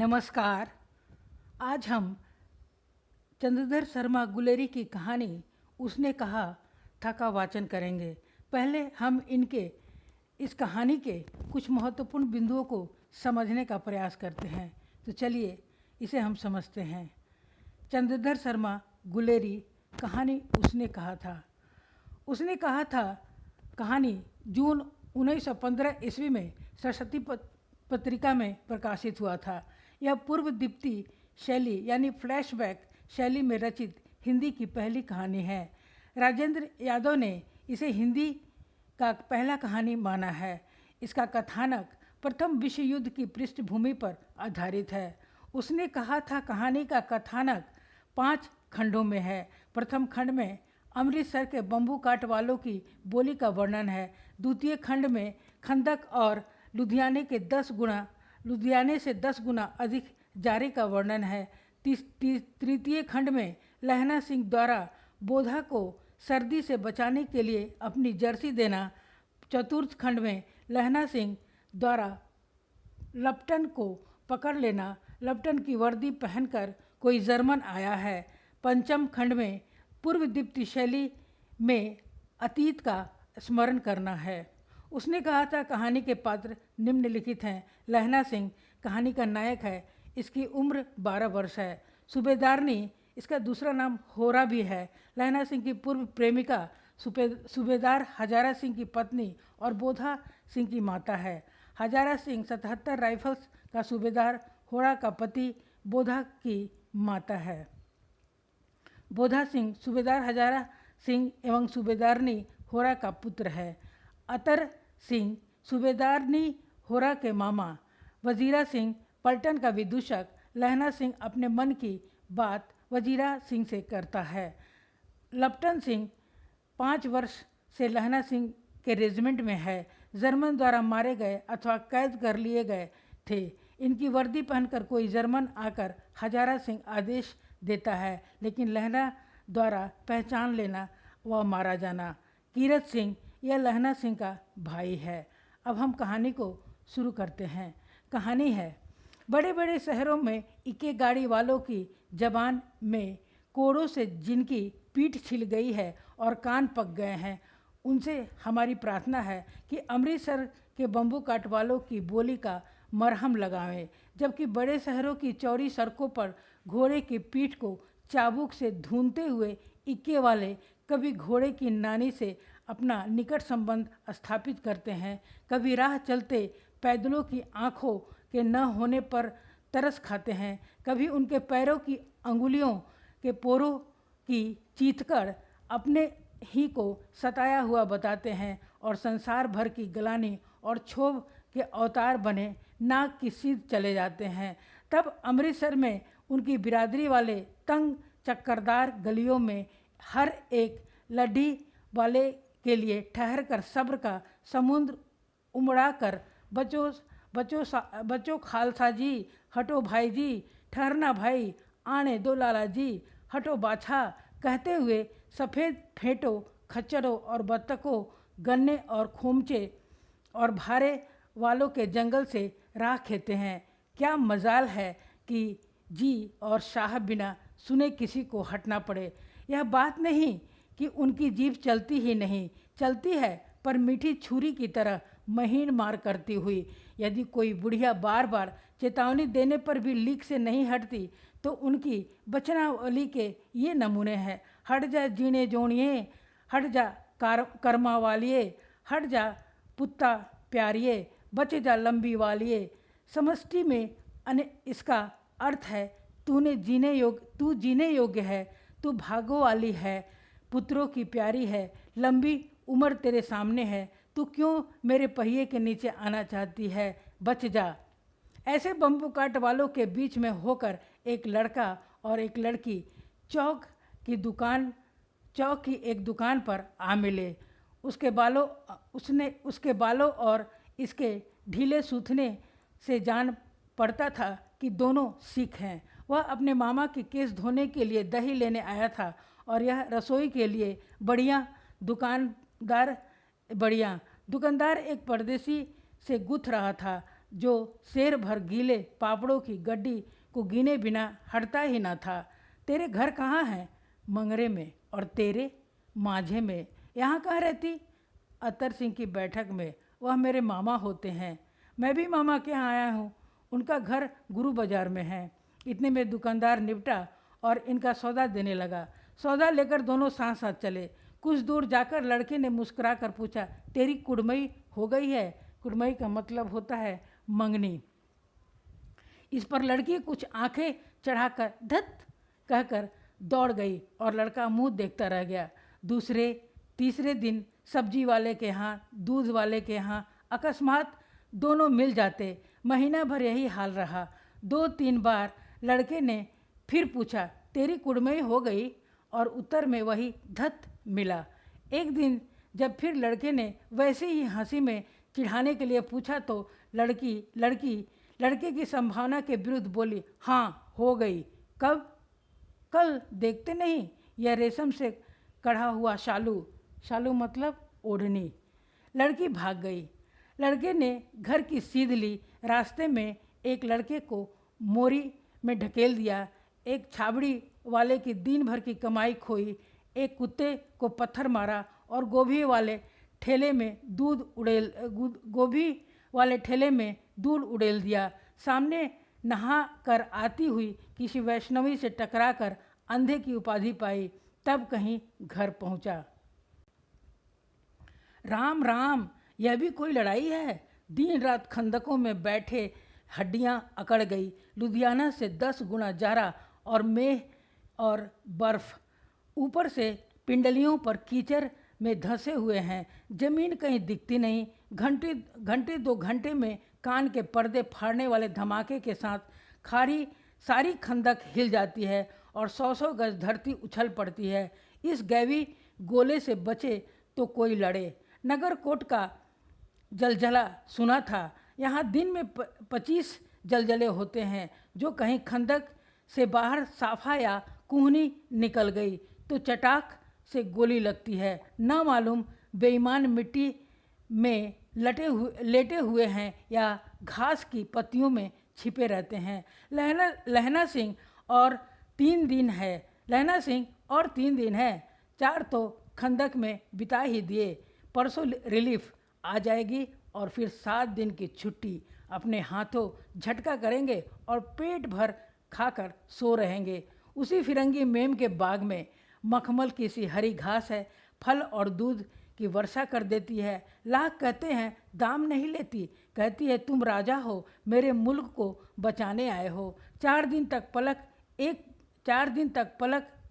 नमस्कार। आज हम चंद्रधर शर्मा गुलेरी की कहानी उसने कहा था का वाचन करेंगे। पहले हम इस कहानी के कुछ महत्वपूर्ण बिंदुओं को समझने का प्रयास करते हैं। तो चलिए इसे हम समझते हैं। चंद्रधर शर्मा गुलेरी कहानी उसने कहा था कहानी जून 1915 ईस्वी में सरस्वती पत्रिका में प्रकाशित हुआ था। यह पूर्व दीप्ति शैली यानी फ्लैशबैक शैली में रचित हिंदी की पहली कहानी है। राजेंद्र यादव ने इसे हिंदी का पहला कहानी माना है। इसका कथानक प्रथम विश्व युद्ध की पृष्ठभूमि पर आधारित है। उसने कहा था कहानी का कथानक 5 खंडों में है। प्रथम खंड में अमृतसर के बम्बू काट वालों की बोली का वर्णन है। द्वितीय खंड में खंदक और लुधियाने से 10 गुना अधिक जारी का वर्णन है। तृतीय खंड में लहना सिंह द्वारा बोधा को सर्दी से बचाने के लिए अपनी जर्सी देना। चतुर्थ खंड में लहना सिंह द्वारा लप्टन को पकड़ लेना। लप्टन की वर्दी पहनकर कोई जर्मन आया है। पंचम खंड में पूर्व दीप्ति शैली में अतीत का स्मरण करना है। उसने कहा था कहानी के पात्र निम्नलिखित हैं। लहना सिंह कहानी का नायक है। इसकी उम्र 12 वर्ष है। सूबेदारनी, इसका दूसरा नाम होरा भी है, लहना सिंह की पूर्व प्रेमिका सूबेदार हजारा सिंह की पत्नी और बोधा सिंह की माता है। हजारा सिंह 77 राइफल्स का सूबेदार, होरा का पति, बोधा की माता है। बोधा सिंह सूबेदार हजारा सिंह एवं सूबेदारनी होरा का पुत्र है। अतर सिंह सूबेदारनी होरा के मामा। वजीरा सिंह पलटन का विदूषक। लहना सिंह अपने मन की बात वजीरा सिंह से करता है। लप्टन सिंह 5 वर्ष से लहना सिंह के रेजिमेंट में है। जर्मन द्वारा मारे गए अथवा कैद कर लिए गए थे। इनकी वर्दी पहनकर कोई जर्मन आकर हजारा सिंह आदेश देता है, लेकिन लहना द्वारा पहचान लेना व मारा जाना। कीरत सिंह यह लहना सिंह का भाई है। अब हम कहानी को शुरू करते हैं। कहानी है, बड़े बड़े शहरों में इक्के गाड़ी वालों की जबान में कोड़ों से जिनकी पीठ छिल गई है और कान पक गए हैं, उनसे हमारी प्रार्थना है कि अमृतसर के बम्बू काट वालों की बोली का मरहम लगावें। जबकि बड़े शहरों की चौड़ी सड़कों पर घोड़े की पीठ को चाबुक से धूनते हुए इक्के वाले कभी घोड़े की नानी से अपना निकट संबंध स्थापित करते हैं, कभी राह चलते पैदलों की आँखों के न होने पर तरस खाते हैं, कभी उनके पैरों की अंगुलियों के पोरों की चीथकड़ अपने ही को सताया हुआ बताते हैं और संसार भर की गलानी और क्षोभ के अवतार बने नाक की सीध चले जाते हैं। तब अमृतसर में उनकी बिरादरी वाले तंग चक्करदार गलियों में हर एक लड्ढी वाले के लिए ठहर कर सब्र का समुद्र उमड़ा कर बच्चों खालसा जी, हटो भाई जी, ठहरना भाई, आने दो लाला जी, हटो बाछा कहते हुए सफ़ेद फेंटों, खच्चरों और बत्तखों, गन्ने और खोमचे और भारे वालों के जंगल से राह खेते हैं। क्या मजाल है कि जी और शाह बिना सुने किसी को हटना पड़े। यह बात नहीं कि उनकी जीभ चलती ही नहीं, चलती है पर मीठी छुरी की तरह महीन मार करती हुई। यदि कोई बुढ़िया बार बार चेतावनी देने पर भी लीक से नहीं हटती तो उनकी बचनावली के ये नमूने हैं। हट जा जीने जोड़िए, हट जा कर्मा वालिए, हट जा पुत्ता प्यारिए, बच जा लंबी वालिए। समष्टि में इसका अर्थ है तू जीने योग्य है, तू भागो वाली है, पुत्रों की प्यारी है, लंबी उम्र तेरे सामने है, तू क्यों मेरे पहिए के नीचे आना चाहती है, बच जा। ऐसे बम्बू काट वालों के बीच में होकर एक लड़का और एक लड़की चौक की एक दुकान पर आ मिले। उसके बालों और इसके ढीले सूथने से जान पड़ता था कि दोनों सिख हैं। वह अपने मामा के केस धोने के लिए दही लेने आया था और यह रसोई के लिए दुकानदार एक परदेसी से गुथ रहा था। जो शेर भर गीले पापड़ों की गड्डी को गिने बिना हटता ही न था। तेरे घर कहाँ हैं? मंगरे में। और तेरे? माझे में। यहाँ कहाँ रहती? अतर सिंह की बैठक में। वह मेरे मामा होते हैं। मैं भी मामा के यहाँ आया हूँ। उनका घर गुरु बाजार में है। इतने में दुकानदार निपटा और इनका सौदा देने लगा। सौदा लेकर दोनों साथ साथ चले। कुछ दूर जाकर लड़के ने मुस्कुरा कर पूछा, तेरी कुड़मई हो गई है? कुड़मई का मतलब होता है मंगनी। इस पर लड़की कुछ आंखें चढ़ाकर धत कहकर दौड़ गई और लड़का मुंह देखता रह गया। दूसरे तीसरे दिन सब्जी वाले के यहाँ, दूध वाले के यहाँ अकस्मात दोनों मिल जाते। महीना भर यही हाल रहा। 2-3 बार लड़के ने फिर पूछा, तेरी कुड़मई हो गई? और उत्तर में वही धत मिला। एक दिन जब फिर लड़के ने वैसे ही हंसी में चिढ़ाने के लिए पूछा तो लड़के की संभावना के विरुद्ध बोली, हाँ हो गई। कब? कल। देखते नहीं? यह रेशम से कढ़ा हुआ शालू। शालू मतलब ओढ़नी। लड़की भाग गई। लड़के ने घर की सीध ली। रास्ते में एक लड़के को मोरी में ढकेल दिया। एक छाबड़ी वाले की दिन भर की कमाई खोई। एक कुत्ते को पत्थर मारा और गोभी वाले ठेले में दूध उड़ेल दिया। सामने नहा कर आती हुई किसी वैष्णवी से टकराकर अंधे की उपाधि पाई। तब कहीं घर पहुंचा। राम राम, यह भी कोई लड़ाई है? दिन रात खंदकों में बैठे हड्डियां अकड़ गई। लुधियाना से 10 गुना जारा और मेह और बर्फ ऊपर से पिंडलियों पर कीचड़ में धंसे हुए हैं। जमीन कहीं दिखती नहीं। घंटे 2 घंटे में कान के पर्दे फाड़ने वाले धमाके के साथ सारी खंदक हिल जाती है और 100 गज धरती उछल पड़ती है। इस गैवी गोले से बचे तो कोई लड़े। नगर कोट का जलजला सुना था। यहाँ दिन में 25 जलजले होते हैं। जो कहीं खंदक से बाहर साफा या कुहनी निकल गई तो चटाक से गोली लगती है। ना मालूम बेईमान मिट्टी में लेटे हुए हैं या घास की पत्तियों में छिपे रहते हैं। लहना सिंह और 3 दिन है। 4 तो खंदक में बिता ही दिए। परसों रिलीफ आ जाएगी और फिर 7 दिन की छुट्टी। अपने हाथों झटका करेंगे और पेट भर खाकर सो रहेंगे। उसी फिरंगी मेम के बाग में मखमल की सी हरी घास है। फल और दूध की वर्षा कर देती है। लाख कहते हैं दाम नहीं लेती। कहती है तुम राजा हो, मेरे मुल्क को बचाने आए हो। 4 दिन तक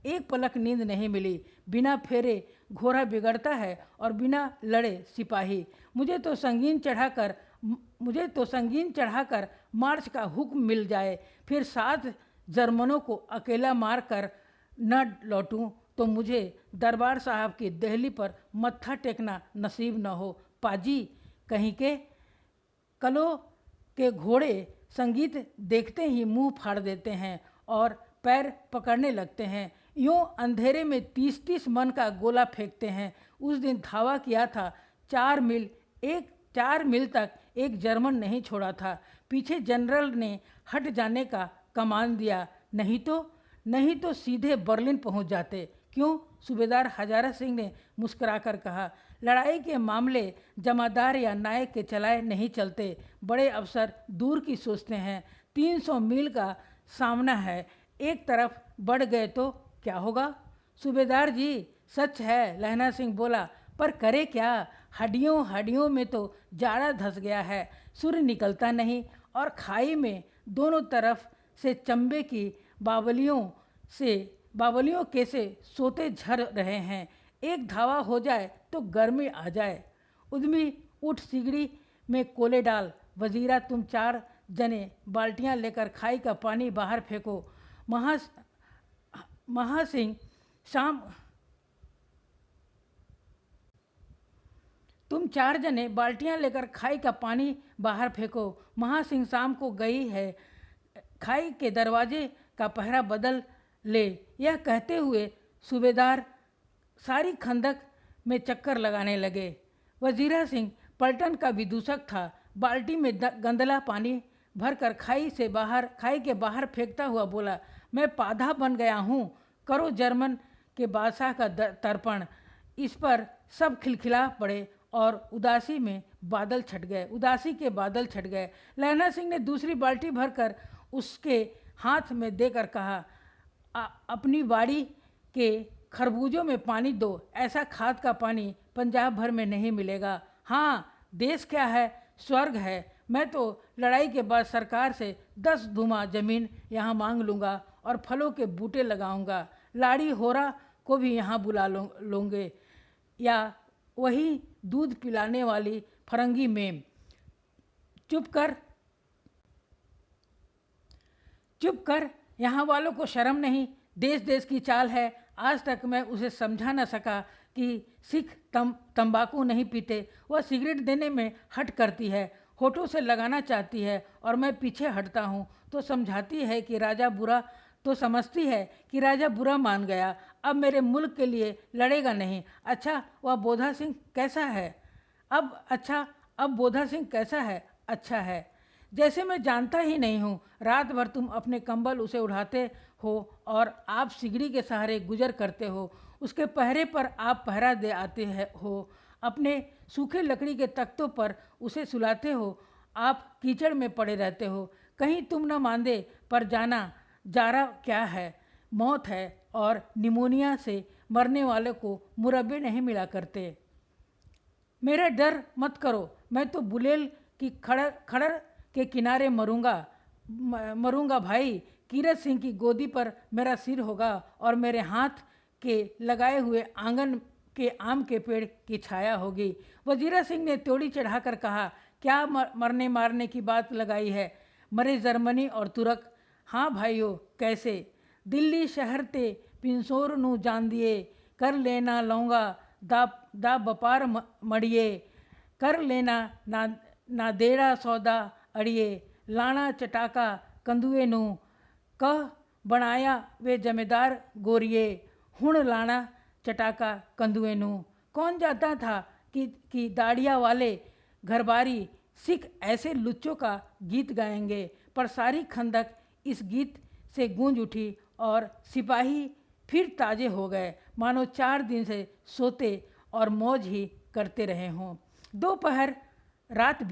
एक पलक नींद नहीं मिली। बिना फेरे घोड़ा बिगड़ता है और बिना लड़े सिपाही। मुझे तो संगीन चढ़ाकर मार्च का हुक्म मिल जाए, फिर 7 जर्मनों को अकेला मार कर न लौटूं तो मुझे दरबार साहब की दहली पर मत्था टेकना नसीब न हो। पाजी कहीं के कलो के घोड़े संगीत देखते ही मुंह फाड़ देते हैं और पैर पकड़ने लगते हैं। यूँ अंधेरे में 30-30 मन का गोला फेंकते हैं। उस दिन धावा किया था। 4 मील तक एक जर्मन नहीं छोड़ा था। पीछे जनरल ने हट जाने का कमान दिया, नहीं तो सीधे बर्लिन पहुंच जाते। क्यों? सूबेदार हजारा सिंह ने मुस्कुराकर कहा। लड़ाई के मामले जमादार या नायक के चलाए नहीं चलते। बड़े अफसर दूर की सोचते हैं। 300 मील का सामना है। एक तरफ बढ़ गए तो क्या होगा? सूबेदार जी सच है, लहना सिंह बोला, पर करे क्या? हड्डियों में तो जाड़ा धस गया है। सूर्य निकलता नहीं और खाई में दोनों तरफ से चंबे की बावलियों के से सोते झर रहे हैं। एक धावा हो जाए तो गर्मी आ जाए। उद्यमी उठ सिगड़ी में कोले डाल। वजीरा तुम 4 जने बाल्टियां लेकर खाई का पानी बाहर फेंको। महासिंह शाम तुम 4 जने बाल्टियां लेकर खाई का पानी बाहर फेंको। महासिंह शाम को गई है। खाई के दरवाजे का पहरा बदल ले। यह कहते हुए सूबेदार सारी खंदक में चक्कर लगाने लगे। वजीरा सिंह पलटन का विदूषक था। बाल्टी में गंदला पानी भरकर खाई के बाहर फेंकता हुआ बोला, मैं पाधा बन गया हूँ, करो जर्मन के बादशाह का तर्पण। इस पर सब खिलखिला पड़े और उदासी के बादल छट गए। लहना सिंह ने दूसरी बाल्टी भरकर उसके हाथ में देकर कहा, अपनी बाड़ी के खरबूजों में पानी दो, ऐसा खाद का पानी पंजाब भर में नहीं मिलेगा। हाँ, देश क्या है, स्वर्ग है। मैं तो लड़ाई के बाद सरकार से 10 धुमा ज़मीन यहाँ मांग लूँगा और फलों के बूटे लगाऊँगा। लाड़ी होरा को भी यहाँ बुला लूँगे, या वही दूध पिलाने वाली फरंगी मेम। चुप कर, यहाँ वालों को शर्म नहीं। देश देश की चाल है। आज तक मैं उसे समझा न सका कि सिख तंबाकू नहीं पीते। वह सिगरेट देने में हट करती है, होठों से लगाना चाहती है और मैं पीछे हटता हूँ तो समझती है कि राजा बुरा मान गया, अब मेरे मुल्क के लिए लड़ेगा नहीं। अच्छा, वह बोधा सिंह कैसा है? अब बोधा सिंह कैसा है? अच्छा है, जैसे मैं जानता ही नहीं हूँ। रात भर तुम अपने कंबल उसे उड़ाते हो और आप सिगड़ी के सहारे गुजर करते हो। उसके पहरे पर आप पहरा दे आते हो। अपने सूखे लकड़ी के तख्तों पर उसे सुलाते हो। आप कीचड़ में पड़े रहते हो। कहीं तुम न मांदे पर जारा क्या है? मौत है, और निमोनिया से मरने वाले को मुरब्बे नहीं मिला करते। मेरा डर मत करो, मैं तो बुलेल की खड़र के किनारे मरूंगा भाई। कीरत सिंह की गोदी पर मेरा सिर होगा और मेरे हाथ के लगाए हुए आंगन के आम के पेड़ की छाया होगी। वजीरा सिंह ने त्योड़ी चढ़ाकर कहा, क्या मरने मारने की बात लगाई है? मरे जर्मनी और तुर्क। हाँ भाइयों, कैसे? दिल्ली शहर ते पिंसोर नू जान दिए, कर लेना लौंगा दा बपार मड़िए, कर लेना ना देड़ा सौदा अड़िए, लाना चटाका कंदुए नू, कह बनाया वे जमींदार गोरिए, हुण लाना चटाका कंदुए नू। कौन जाता था कि दाड़िया वाले घरबारी सिख ऐसे लुच्चों का गीत गाएंगे। पर सारी खंदक इस गीत से गूंज उठी और सिपाही फिर ताजे हो गए, मानो 4 दिन से सोते और मौज ही करते रहे हों। दोपहर रात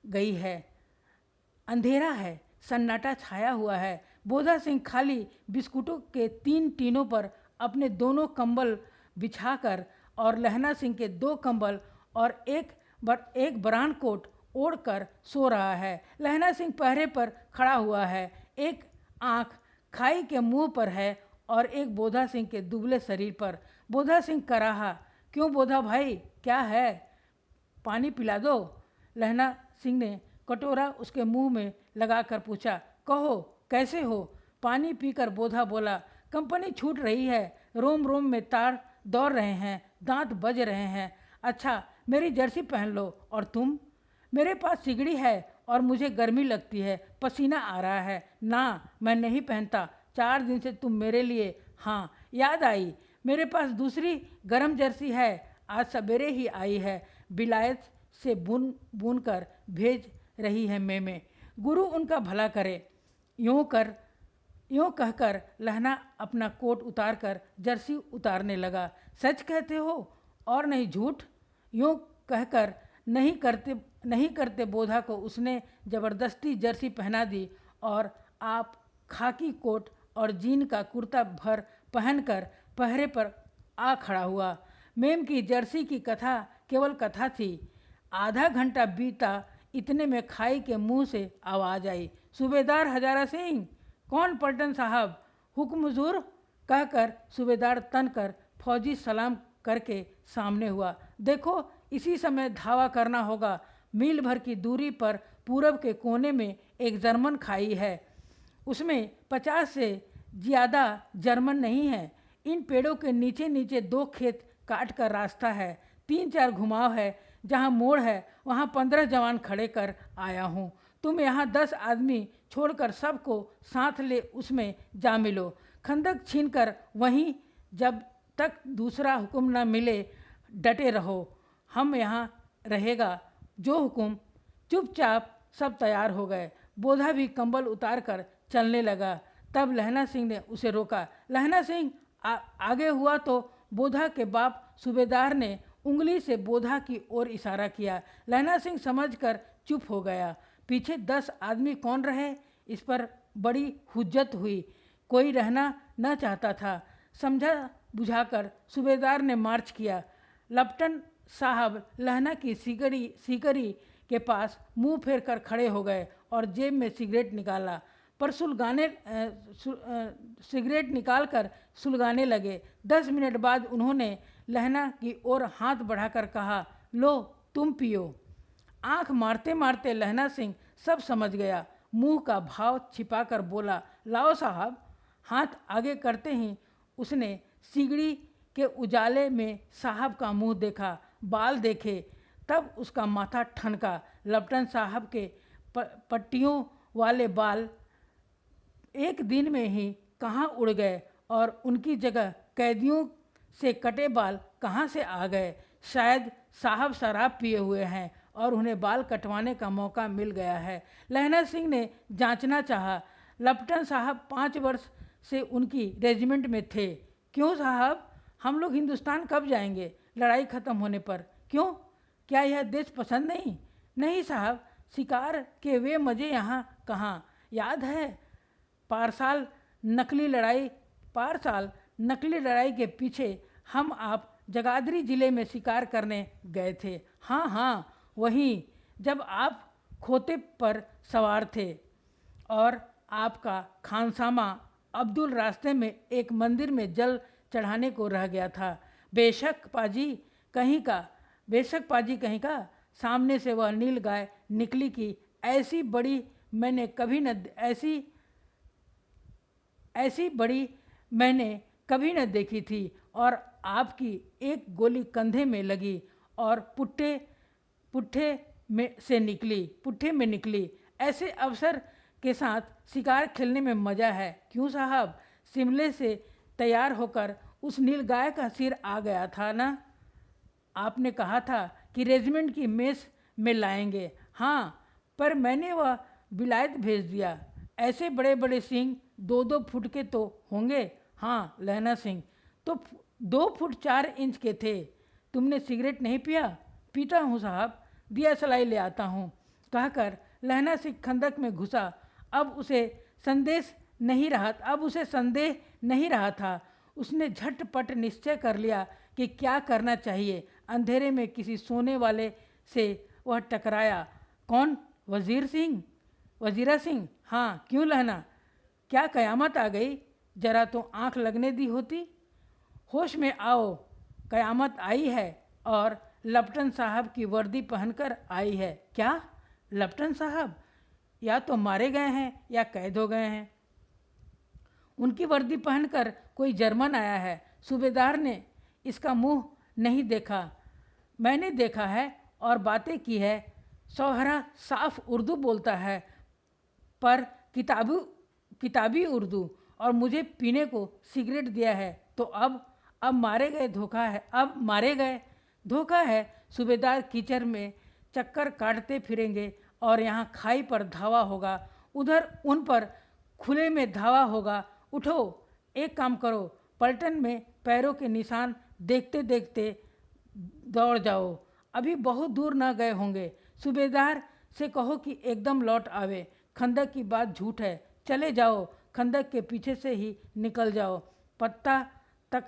गई है, अंधेरा है, सन्नाटा छाया हुआ है। बोधा सिंह खाली बिस्कुटों के 3 टीनों पर अपने दोनों कंबल बिछाकर और लहना सिंह के 2 कंबल और एक बरान कोट ओढ़कर सो रहा है। लहना सिंह पहरे पर खड़ा हुआ है, एक आंख खाई के मुंह पर है और एक बोधा सिंह के दुबले शरीर पर। बोधा सिंह कराहा, क्यों बोधा भाई, क्या है? पानी पिला दो। लहना सिंह ने कटोरा उसके मुंह में लगाकर पूछा, कहो कैसे हो? पानी पीकर बोधा बोला, कंपनी छूट रही है, रोम रोम में तार दौड़ रहे हैं, दांत बज रहे हैं। अच्छा, मेरी जर्सी पहन लो। और तुम? मेरे पास सिगड़ी है और मुझे गर्मी लगती है, पसीना आ रहा है। ना, मैं नहीं पहनता। 4 दिन से तुम मेरे लिए। हाँ, याद आई, मेरे पास दूसरी गर्म जर्सी है, आज सवेरे ही आई है, विलायत से बुन कर भेज रही है मेमे। गुरु उनका भला करे। यूँ कहकर लहना अपना कोट उतारकर जर्सी उतारने लगा। सच कहते हो और नहीं झूठ? यूँ कहकर नहीं करते बोधा को उसने ज़बरदस्ती जर्सी पहना दी और आप खाकी कोट और जीन का कुर्ता भर पहनकर पहरे पर आ खड़ा हुआ। मेम की जर्सी की कथा केवल कथा थी। आधा घंटा बीता, इतने में खाई के मुंह से आवाज़ आई, सूबेदार हजारा सिंह। कौन पलटन साहब? हुक्म हुजूर, कहकर सूबेदार तनकर फौजी सलाम करके सामने हुआ। देखो, इसी समय धावा करना होगा। मील भर की दूरी पर पूरब के कोने में एक जर्मन खाई है, उसमें 50 से ज़्यादा जर्मन नहीं है। इन पेड़ों के नीचे नीचे 2 खेत काट कर रास्ता है, 3-4 घुमाव है, जहाँ मोड़ है वहाँ 15 जवान खड़े कर आया हूँ। तुम यहाँ 10 आदमी छोड़कर सबको साथ ले उसमें जा मिलो। खंदक छीनकर वहीं जब तक दूसरा हुक्म न मिले डटे रहो। हम यहाँ रहेगा जो हुकुम। चुपचाप सब तैयार हो गए। बोधा भी कंबल उतार कर चलने लगा। तब लहना सिंह ने उसे रोका। लहना सिंह आगे हुआ तो बोधा के बाप सूबेदार ने उंगली से बोधा की ओर इशारा किया। लहना सिंह समझकर चुप हो गया। पीछे 10 आदमी कौन रहे, इस पर बड़ी हुज्जत हुई। कोई रहना न चाहता था। समझा बुझाकर सूबेदार ने मार्च किया। लेफ्टिनेंट साहब लहना की सीकरी के पास मुंह फेर कर खड़े हो गए और जेब में सिगरेट निकाला, पर सिगरेट निकालकर सुलगाने लगे। 10 मिनट बाद उन्होंने लहना की ओर हाथ बढ़ाकर कहा, लो तुम पियो। आंख मारते मारते लहना सिंह सब समझ गया। मुंह का भाव छिपाकर बोला, लाओ साहब। हाथ आगे करते ही उसने सिगड़ी के उजाले में साहब का मुंह देखा, बाल देखे, तब उसका माथा ठनका। लेफ्टिनेंट साहब के पट्टियों वाले बाल एक दिन में ही कहाँ उड़ गए और उनकी जगह कैदियों से कटे बाल कहाँ से आ गए। शायद साहब शराब पिए हुए हैं और उन्हें बाल कटवाने का मौका मिल गया है। लहना सिंह ने जांचना चाहा। लेफ्टिनेंट साहब 5 वर्ष से उनकी रेजिमेंट में थे। क्यों साहब, हम लोग हिंदुस्तान कब जाएंगे लड़ाई ख़त्म होने पर? क्यों, क्या यह देश पसंद नहीं? नहीं साहब, शिकार के वे मज़े यहाँ कहाँ। याद है पारसाल नकली लड़ाई के पीछे हम आप जगाधरी ज़िले में शिकार करने गए थे। हाँ हाँ, वहीं, जब आप खोते पर सवार थे और आपका खानसामा अब्दुल रास्ते में एक मंदिर में जल चढ़ाने को रह गया था। बेशक पाजी कहीं का। सामने से वह नील गाय निकली कि ऐसी बड़ी मैंने कभी न देखी थी, और आपकी एक गोली कंधे में लगी और पुट्ठे में निकली। ऐसे अवसर के साथ शिकार खेलने में मज़ा है। क्यों साहब, शिमले से तैयार होकर उस नील गाय का सिर आ गया था ना? आपने कहा था कि रेजिमेंट की मेस में लाएंगे। हाँ, पर मैंने वह विलायत भेज दिया। ऐसे बड़े बड़े सींग 2-2 फुट के तो होंगे। हाँ, लहना सिंह तो 2 फुट 4 इंच के थे। तुमने सिगरेट नहीं पिया? पीता हूँ साहब, दिया सलाई ले आता हूँ, कहकर लहना सिंह खंदक में घुसा। अब उसे संदेह नहीं रहा था। उसने झटपट निश्चय कर लिया कि क्या करना चाहिए। अंधेरे में किसी सोने वाले से वह टकराया। कौन? वजीरा सिंह? हाँ, क्यों लहना, क्या कयामत आ गई? जरा तो आंख लगने दी होती। होश में आओ, कयामत आई है और लेफ्टिनेंट साहब की वर्दी पहनकर आई है। क्या? लेफ्टिनेंट साहब या तो मारे गए हैं या कैद हो गए हैं। उनकी वर्दी पहनकर कोई जर्मन आया है। सूबेदार ने इसका मुंह नहीं देखा, मैंने देखा है और बातें की है। सौहरा साफ उर्दू बोलता है, पर किताबी उर्दू, और मुझे पीने को सिगरेट दिया है। तो अब मारे गए धोखा है। सूबेदार कीचड़ में चक्कर काटते फिरेंगे और यहाँ खाई पर धावा होगा, उधर उन पर खुले में धावा होगा। उठो, एक काम करो, पलटन में पैरों के निशान देखते देखते दौड़ जाओ। अभी बहुत दूर न गए होंगे। सूबेदार से कहो कि एकदम लौट आवे। खंदक की बात झूठ है। चले जाओ, खंदक के पीछे से ही निकल जाओ। पत्ता तक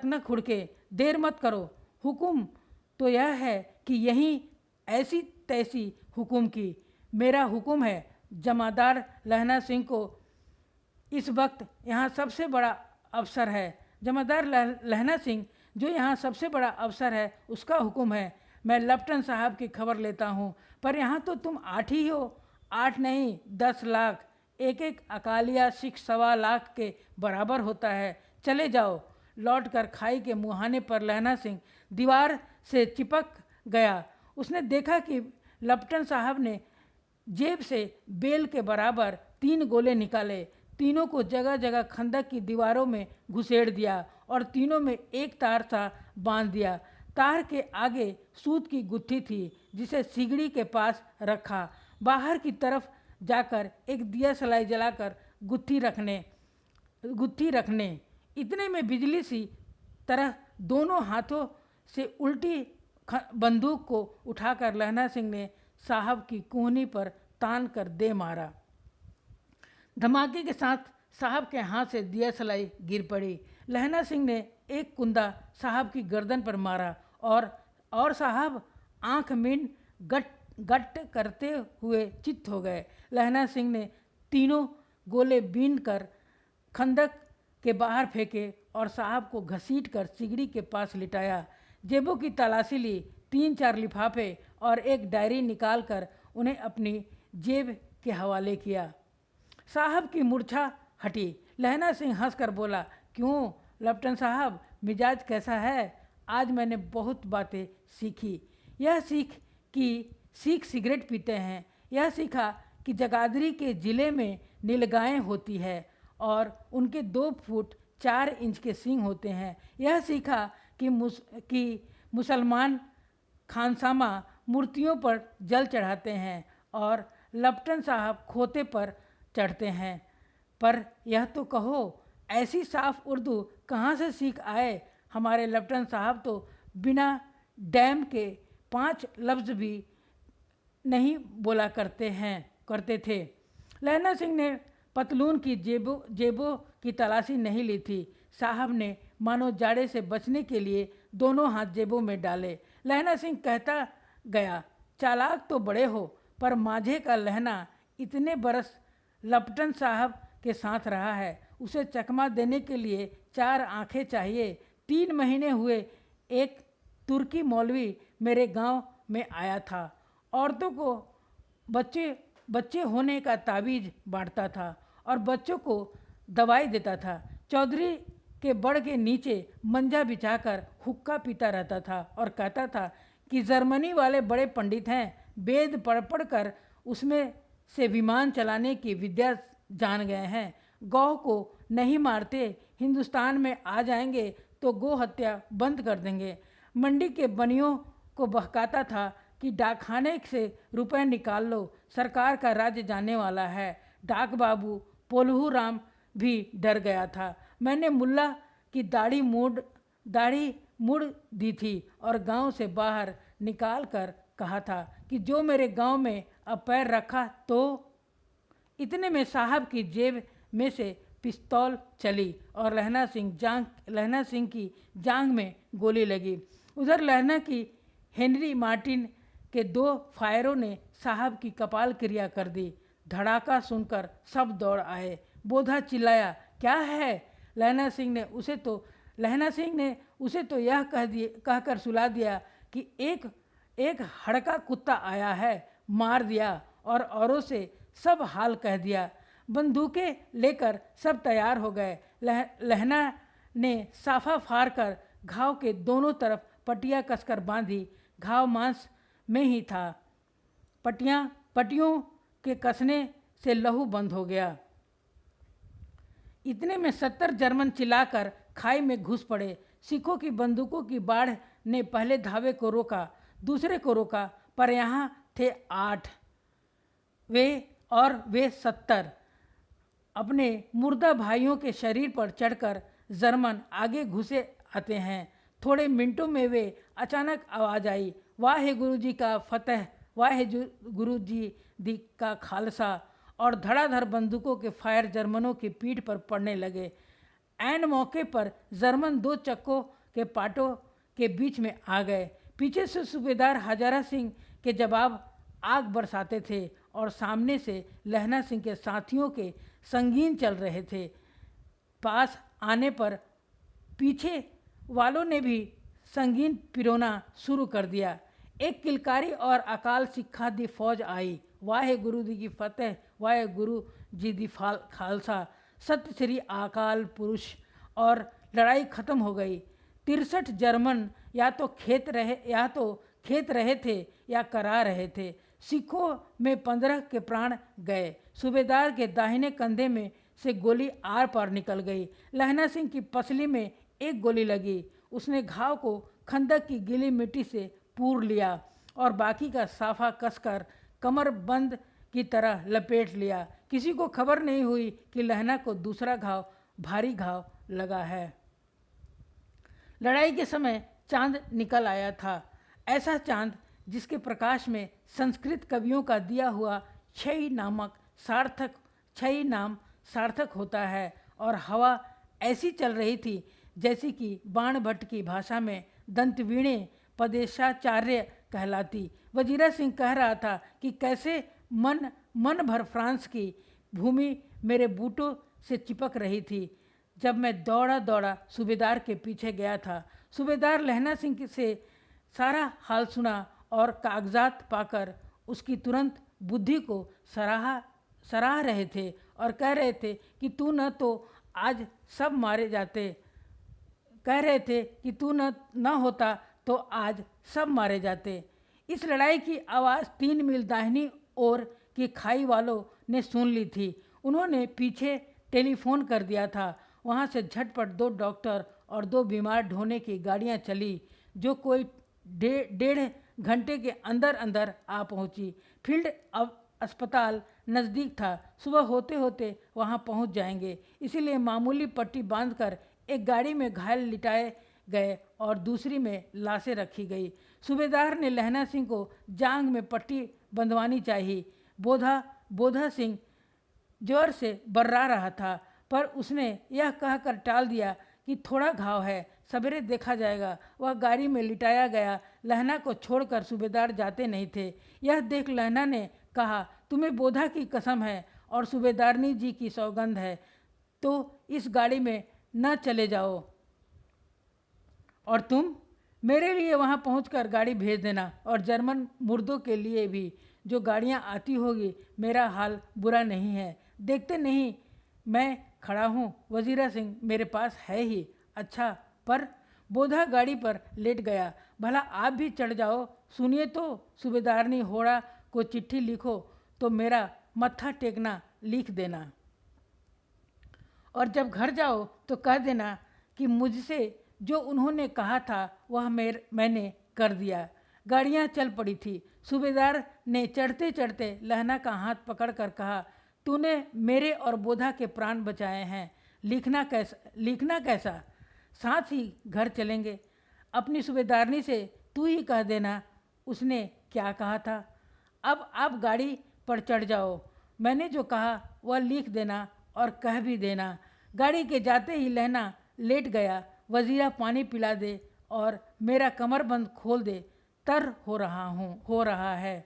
न खुड़के, देर मत करो। हुक्म तो यह है कि यहीं ऐसी तैसी हुक्म की। मेरा हुक्म है, जमादार लहना सिंह को इस वक्त यहाँ सबसे बड़ा अफसर है। जमादार लहना सिंह जो यहाँ सबसे बड़ा अफसर है, उसका हुक्म है। मैं लेफ्टिनेंट साहब की खबर लेता हूँ, पर यहाँ तो तुम 8 ही हो। 8 नहीं, 10 लाख। एक अकालिया सिख 1.25 लाख के बराबर होता है। चले जाओ। लौटकर खाई के मुहाने पर लहना सिंह दीवार से चिपक गया। उसने देखा कि लेफ्टिनेंट साहब ने जेब से बेल के बराबर 3 गोले निकाले। तीनों को जगह जगह खंदक की दीवारों में घुसेड़ दिया और तीनों में एक तार सा बांध दिया। तार के आगे सूत की गुत्थी थी जिसे सिगड़ी के पास रखा। बाहर की तरफ जाकर एक दिया सलाई जलाकर गुत्थी रखने इतने में बिजली सी तरह दोनों हाथों से उल्टी बंदूक को उठाकर लहना सिंह ने साहब की कोहनी पर तान कर दे मारा। धमाके के साथ साहब के हाथ से दिया सलाई गिर पड़ी। लहना सिंह ने एक कुंदा साहब की गर्दन पर मारा और साहब आंख मींड गट करते हुए चित्त हो गए। लहना सिंह ने तीनों गोले बीन कर खंदक के बाहर फेंके और साहब को घसीट कर सिगड़ी के पास लिटाया। जेबों की तलाशी ली, 3-4 लिफाफे और एक डायरी निकालकर उन्हें अपनी जेब के हवाले किया। साहब की मूर्छा हटी। लहना सिंह हंसकर बोला, क्यों लेफ्टिनेंट साहब, मिजाज कैसा है? आज मैंने बहुत बातें सीखी। यह सीख सिगरेट पीते हैं। यह सीखा कि जगाधरी के ज़िले में नीलगायें होती है और उनके 2 फुट 4 इंच के सींग होते हैं। यह सीखा कि मुसलमान खानसामा मूर्तियों पर जल चढ़ाते हैं और लेफ्टिनेंट साहब खोते पर चढ़ते हैं। पर यह तो कहो, ऐसी साफ उर्दू कहाँ से सीख आए? हमारे लेफ्टिनेंट साहब तो बिना डैम के 5 लफ्ज़ भी नहीं बोला करते थे। लहना सिंह ने पतलून की जेबों की तलाशी नहीं ली थी। साहब ने मानो जाड़े से बचने के लिए दोनों हाथ जेबों में डाले। लहना सिंह कहता गया, चालाक तो बड़े हो, पर माझे का लहना इतने बरस लेफ्टिनेंट साहब के साथ रहा है। उसे चकमा देने के लिए 4 आंखें चाहिए। 3 महीने हुए एक तुर्की मौलवी मेरे गांव में आया था। औरतों को बच्चे होने का तावीज़ बांटता था और बच्चों को दवाई देता था। चौधरी के बड़ के नीचे मंजा बिछाकर हुक्का पीता रहता था और कहता था कि जर्मनी वाले बड़े पंडित हैं, वेद पढ़ कर उसमें से विमान चलाने की विद्या जान गए हैं। गौ को नहीं मारते, हिंदुस्तान में आ जाएंगे तो गौ हत्या बंद कर देंगे। मंडी के बनियों को बहकाता था कि डाकखाने से रुपए निकाल लो, सरकार का राज्य जाने वाला है। डाक बाबू पोलहू राम भी डर गया था। मैंने मुल्ला की दाढ़ी मुड़ दी थी और गांव से बाहर निकाल कर कहा था कि जो मेरे गांव में अब पैर रखा तो। इतने में साहब की जेब में से पिस्तौल चली और लहना सिंह की जांघ में गोली लगी। उधर लहना की हेनरी मार्टिन के 2 फायरों ने साहब की कपाल क्रिया कर दी। धड़ाका सुनकर सब दौड़ आए। बोधा चिल्लाया, क्या है? लहना सिंह ने उसे तो यह कहकर सुला दिया कि एक हड़का कुत्ता आया है, मार दिया और औरों से सब हाल कह दिया। बंदूकें लेकर सब तैयार हो गए। लहना ने साफा फाड़ कर घाव के दोनों तरफ पट्टियाँ कसकर बांधी। घाव मांस में ही था। पट्टियों के कसने से लहू बंद हो गया। इतने में 70 जर्मन चिल्लाकर खाई में घुस पड़े। सिखों की बंदूकों की बाढ़ ने पहले धावे को रोका, दूसरे को रोका, पर यहाँ थे 8 वे 70। अपने मुर्दा भाइयों के शरीर पर चढ़कर जर्मन आगे घुसे आते हैं। थोड़े मिनटों में वे अचानक आवाज़ आई, वाहे गुरु जी का फतेह, वाहे गुरु जी दी का खालसा। और धड़ाधड़ बंदूकों के फायर जर्मनों की पीठ पर पड़ने लगे। ऐन मौके पर जर्मन 2 चक्कों के पाटों के बीच में आ गए। पीछे से सूबेदार हजारा सिंह के जवाब आग बरसाते थे और सामने से लहना सिंह के साथियों के संगीन चल रहे थे। पास आने पर पीछे वालों ने भी संगीन पिरोना शुरू कर दिया। एक किलकारी और अकाल सिखा दी फौज आई। वाहे गुरु जी की फतेह, वाहे गुरु जी दी खालसा, सत्य श्री अकाल पुरुष। और लड़ाई खत्म हो गई। 63 जर्मन या तो खेत रहे थे या करा रहे थे। सिखों में 15 के प्राण गए। सूबेदार के दाहिने कंधे में से गोली आर पार निकल गई। लहना सिंह की पसली में एक गोली लगी। उसने घाव को खंदक की गीली मिट्टी से पूर लिया और बाकी का साफा कसकर कमर बंद की तरह लपेट लिया। किसी को खबर नहीं हुई कि लहना को दूसरा घाव, भारी घाव लगा है। लड़ाई के समय चांद निकल आया था, ऐसा चांद जिसके प्रकाश में संस्कृत कवियों का दिया हुआ क्षय नाम सार्थक होता है, और हवा ऐसी चल रही थी जैसी कि बाण भट्ट की भाषा में दंतवीणे पदेशाचार्य कहलाती। वजीरा सिंह कह रहा था कि कैसे मन भर फ्रांस की भूमि मेरे बूटों से चिपक रही थी जब मैं दौड़ा दौड़ा सूबेदार के पीछे गया था। सूबेदार लहना सिंह से सारा हाल सुना और कागजात पाकर उसकी तुरंत बुद्धि को सराह रहे थे और कह रहे थे कि तू न तो आज सब मारे जाते, कह रहे थे कि तू न होता तो आज सब मारे जाते। इस लड़ाई की आवाज़ 3 मील दाहिनी ओर की खाई वालों ने सुन ली थी। उन्होंने पीछे टेलीफोन कर दिया था। वहाँ से झटपट 2 डॉक्टर और 2 बीमार ढोने की गाड़ियाँ चली, जो कोई 1.5 घंटे के अंदर अंदर आ पहुँची। फील्ड अस्पताल नज़दीक था, सुबह होते होते वहाँ पहुँच जाएंगे, इसीलिए मामूली पट्टी बांधकर एक गाड़ी में घायल लिटाए गए और दूसरी में लाशें रखी गई। सूबेदार ने लहना सिंह को जांग में पट्टी बंधवानी चाहिए। बोधा सिंह जोर से बर्रा रहा था, पर उसने यह कहकर टाल दिया कि थोड़ा घाव है, सवेरे देखा जाएगा। वह गाड़ी में लिटाया गया। लहना को छोड़कर सूबेदार जाते नहीं थे। यह देख लहना ने कहा, तुम्हें बोधा की कसम है और सूबेदारनी जी की सौगंध है तो इस गाड़ी में न चले जाओ, और तुम मेरे लिए वहाँ पहुंचकर गाड़ी भेज देना, और जर्मन मुर्दों के लिए भी जो गाड़ियाँ आती होगी। मेरा हाल बुरा नहीं है, देखते नहीं मैं खड़ा हूँ। वजीरा सिंह मेरे पास है ही। अच्छा, पर बोधा गाड़ी पर लेट गया। भला आप भी चढ़ जाओ। सुनिए तो, सूबेदारनी होड़ा को चिट्ठी लिखो तो मेरा मत्था टेकना लिख देना, और जब घर जाओ तो कह देना कि मुझसे जो उन्होंने कहा था वह मैंने कर दिया। गाड़ियाँ चल पड़ी थी। सूबेदार ने चढ़ते चढ़ते लहना का हाथ पकड़कर कहा, तूने मेरे और बोधा के प्राण बचाए हैं, लिखना कैसा? साथ ही घर चलेंगे। अपनी सूबेदारनी से तू ही कह देना उसने क्या कहा था। अब आप गाड़ी पर चढ़ जाओ, मैंने जो कहा वह लिख देना और कह भी देना। गाड़ी के जाते ही लहना लेट गया। वजीरा पानी पिला दे और मेरा कमरबंद खोल दे, तर हो रहा है।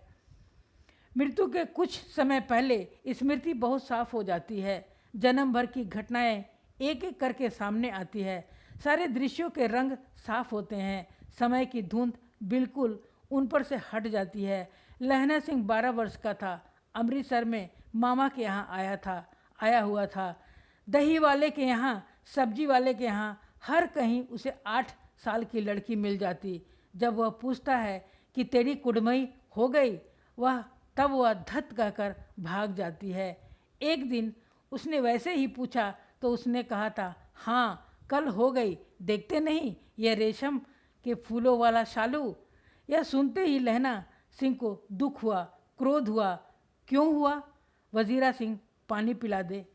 मृत्यु के कुछ समय पहले स्मृति बहुत साफ हो जाती है। जन्म भर की घटनाएं एक एक करके सामने आती है। सारे दृश्यों के रंग साफ होते हैं। समय की धुंध बिल्कुल उन पर से हट जाती है। लहना सिंह 12 वर्ष का था। अमृतसर में मामा के यहाँ आया हुआ था। दही वाले के यहाँ, सब्जी वाले के यहाँ, हर कहीं उसे 8 साल की लड़की मिल जाती। जब वह पूछता है कि तेरी कुड़मई हो गई, तब वह धत कहकर भाग जाती है। एक दिन उसने वैसे ही पूछा तो उसने कहा था, हाँ कल हो गई, देखते नहीं यह रेशम के फूलों वाला शालू। यह सुनते ही लहना सिंह को दुख हुआ, क्रोध हुआ। क्यों हुआ? वजीरा सिंह पानी पिला दे।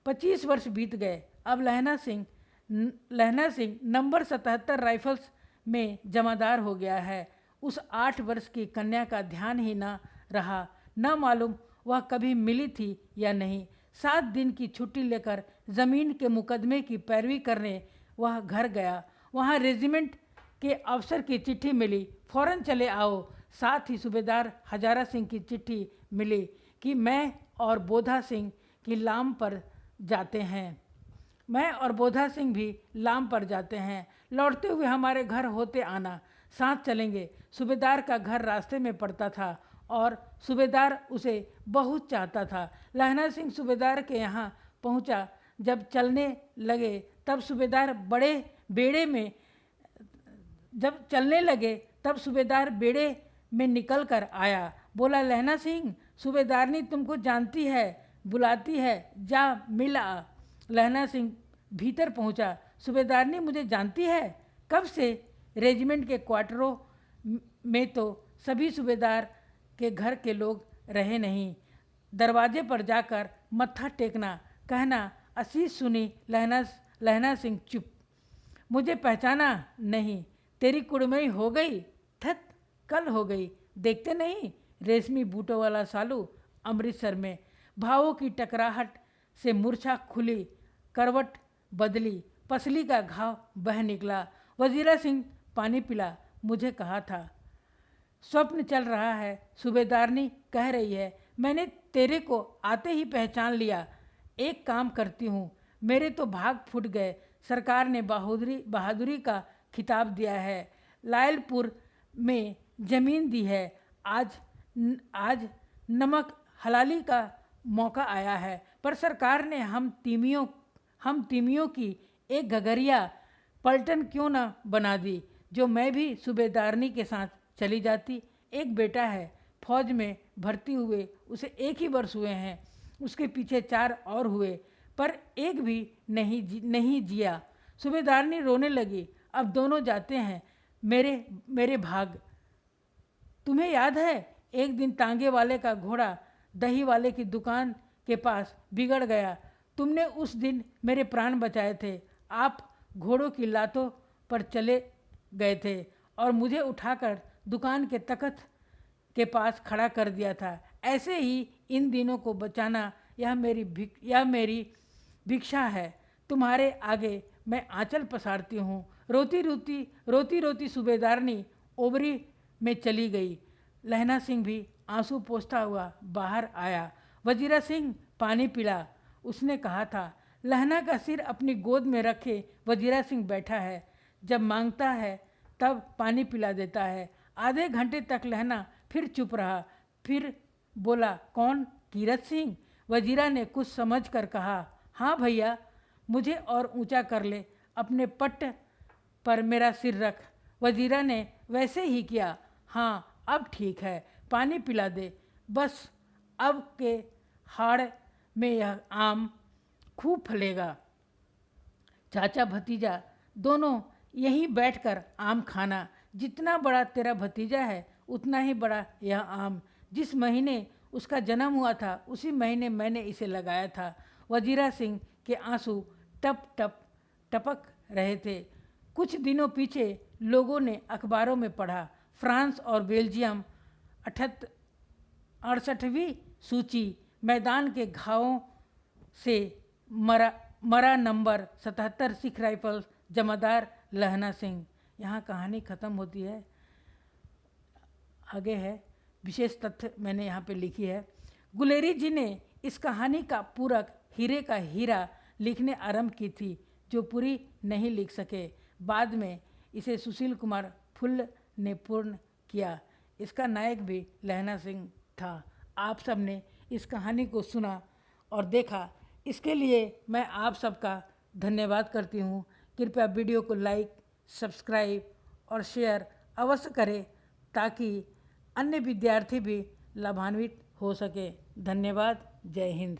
25 वर्ष बीत गए। अब लहना सिंह नंबर 77 राइफल्स में जमादार हो गया है। उस 8 वर्ष की कन्या का ध्यान ही न रहा। न मालूम वह कभी मिली थी या नहीं। 7 दिन की छुट्टी लेकर ज़मीन के मुकदमे की पैरवी करने वह घर गया। वहाँ रेजिमेंट के अफसर की चिट्ठी मिली, फ़ौरन चले आओ। साथ ही सूबेदार हजारा सिंह की चिट्ठी मिली कि मैं और बोधा सिंह की लाम पर जाते हैं। मैं और बोधा सिंह भी लाम पर जाते हैं। लौटते हुए हमारे घर होते आना, साथ चलेंगे। सूबेदार का घर रास्ते में पड़ता था और सूबेदार उसे बहुत चाहता था। लहना सिंह सूबेदार के यहाँ पहुँचा। जब चलने लगे तब सूबेदार बेड़े में निकल कर आया। बोला, लहना सिंह, सूबेदारनी तुमको जानती है, बुलाती है, जा मिल आ। लहना सिंह भीतर पहुंचा। सूबेदारनी मुझे जानती है? कब से? रेजिमेंट के क्वार्टरों में तो सभी सूबेदार के घर के लोग रहे नहीं। दरवाजे पर जाकर मत्था टेकना, कहना असीस सुनी लहना सिंह चुप। मुझे पहचाना नहीं, तेरी कुड़मई हो गई? थत कल हो गई, देखते नहीं रेशमी बूटों वाला सालू अमृतसर में। भावों की टकराहट से मूर्छा खुली, करवट बदली, पसली का घाव बह निकला। वजीरा सिंह पानी पिला, मुझे कहा था। स्वप्न चल रहा है, सूबेदारनी कह रही है। मैंने तेरे को आते ही पहचान लिया। एक काम करती हूँ, मेरे तो भाग फूट गए। सरकार ने बहादुरी का खिताब दिया है, लायलपुर में ज़मीन दी है। आज नमक हलाली का मौका आया है, पर सरकार ने हम तीमियों की एक घगरिया पलटन क्यों न बना दी, जो मैं भी सूबेदारनी के साथ चली जाती। एक बेटा है, फौज में भर्ती हुए उसे 1 ही वर्ष हुए हैं। उसके पीछे 4 और हुए, पर एक भी नहीं जिया। सूबेदारनी रोने लगी। अब दोनों जाते हैं मेरे भाग। तुम्हें याद है, एक दिन तांगे वाले का घोड़ा दही वाले की दुकान के पास बिगड़ गया। तुमने उस दिन मेरे प्राण बचाए थे। आप घोड़ों की लातों पर चले गए थे और मुझे उठाकर दुकान के तख्त के पास खड़ा कर दिया था। ऐसे ही इन दिनों को बचाना यह मेरी भिक्षा है। तुम्हारे आगे मैं आंचल पसारती हूँ। रोती रोती सूबेदारनी ओबरी में चली गई। लहना सिंह भी आंसू पोंछता हुआ बाहर आया। वजीरा सिंह पानी पिला, उसने कहा था। लहना का सिर अपनी गोद में रखे वजीरा सिंह बैठा है। जब मांगता है तब पानी पिला देता है। आधे घंटे तक लहना फिर चुप रहा, फिर बोला, कौन? कीरत सिंह? वजीरा ने कुछ समझ कर कहा, हाँ भैया, मुझे और ऊंचा कर ले, अपने पट्ट पर मेरा सिर रख। वजीरा ने वैसे ही किया। हाँ, अब ठीक है, पानी पिला दे बस। अब के हाड़ में यह आम खूब फलेगा। चाचा भतीजा दोनों यहीं बैठकर आम खाना। जितना बड़ा तेरा भतीजा है उतना ही बड़ा यह आम। जिस महीने उसका जन्म हुआ था उसी महीने मैंने इसे लगाया था। वजीरा सिंह के आंसू टप टप टपक रहे थे। कुछ दिनों पीछे लोगों ने अखबारों में पढ़ा, फ्रांस और बेल्जियम 68वीं सूची, मैदान के घावों से मरा नंबर 77 सिख राइफल्स, जमादार लहना सिंह। यहाँ कहानी ख़त्म होती है। आगे है विशेष तथ्य मैंने यहाँ पे लिखी है। गुलेरी जी ने इस कहानी का पूरक हीरे का हीरा लिखने आरंभ की थी, जो पूरी नहीं लिख सके। बाद में इसे सुशील कुमार फुल्ल ने पूर्ण किया। इसका नायक भी लहना सिंह था। आप सब ने इस कहानी को सुना और देखा, इसके लिए मैं आप सबका धन्यवाद करती हूँ। कृपया वीडियो को लाइक, सब्सक्राइब और शेयर अवश्य करें, ताकि अन्य विद्यार्थी भी लाभान्वित हो सके। धन्यवाद। जय हिंद।